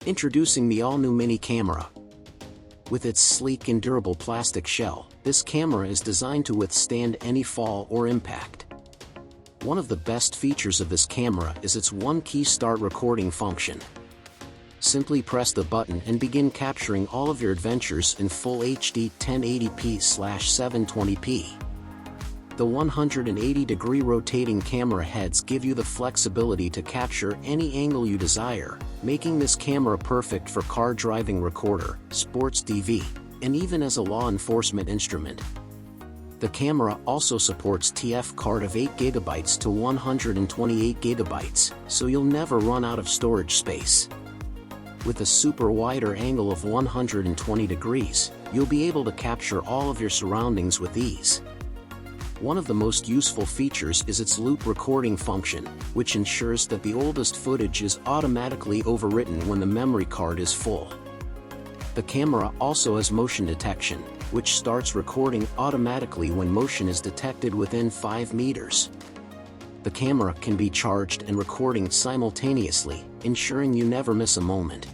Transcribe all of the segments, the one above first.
Introducing the all-new mini camera. With its sleek and durable plastic shell, this camera is designed to withstand any fall or impact. One of the best features of this camera is its one-key start recording function. Simply press the button and begin capturing all of your adventures in full HD 1080p/720p. The 180-degree rotating camera heads give you the flexibility to capture any angle you desire, making this camera perfect for car driving recorder, sports DV, and even as a law enforcement instrument. The camera also supports TF card of 8GB to 128GB, so you'll never run out of storage space. With a super wider angle of 120 degrees, you'll be able to capture all of your surroundings with ease. One of the most useful features is its loop recording function, which ensures that the oldest footage is automatically overwritten when the memory card is full. The camera also has motion detection, which starts recording automatically when motion is detected within 5 meters. The camera can be charged and recording simultaneously, ensuring you never miss a moment.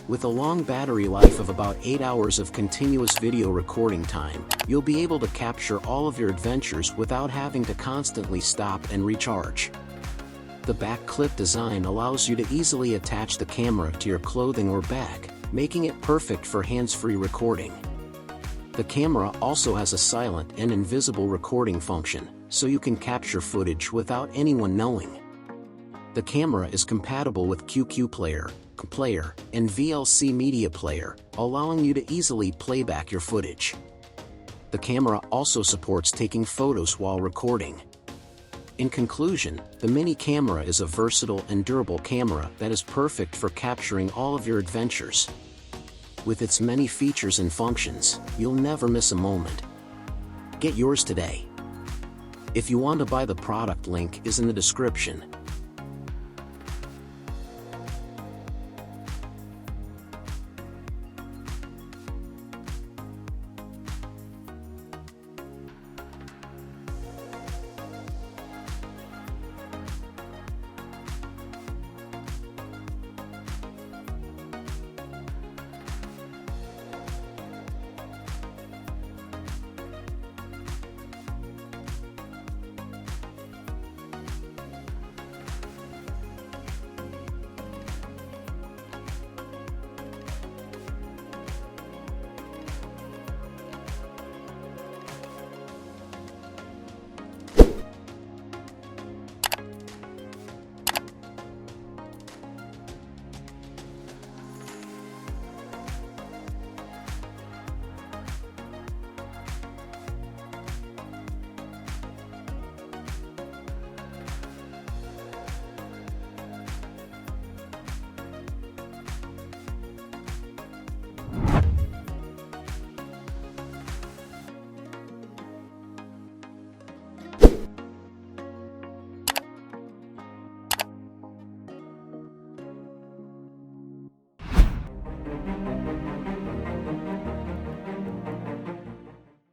With a long battery life of about 8 hours of continuous video recording time, you'll be able to capture all of your adventures without having to constantly stop and recharge. The back clip design allows you to easily attach the camera to your clothing or bag, making it perfect for hands-free recording. The camera also has a silent and invisible recording function, so you can capture footage without anyone knowing. The camera is compatible with QQ Player, and VLC Media Player, allowing you to easily play back your footage. The camera also supports taking photos while recording. In conclusion, the mini camera is a versatile and durable camera that is perfect for capturing all of your adventures. With its many features and functions, you'll never miss a moment. Get yours today. If you want to buy the product, link is in the description.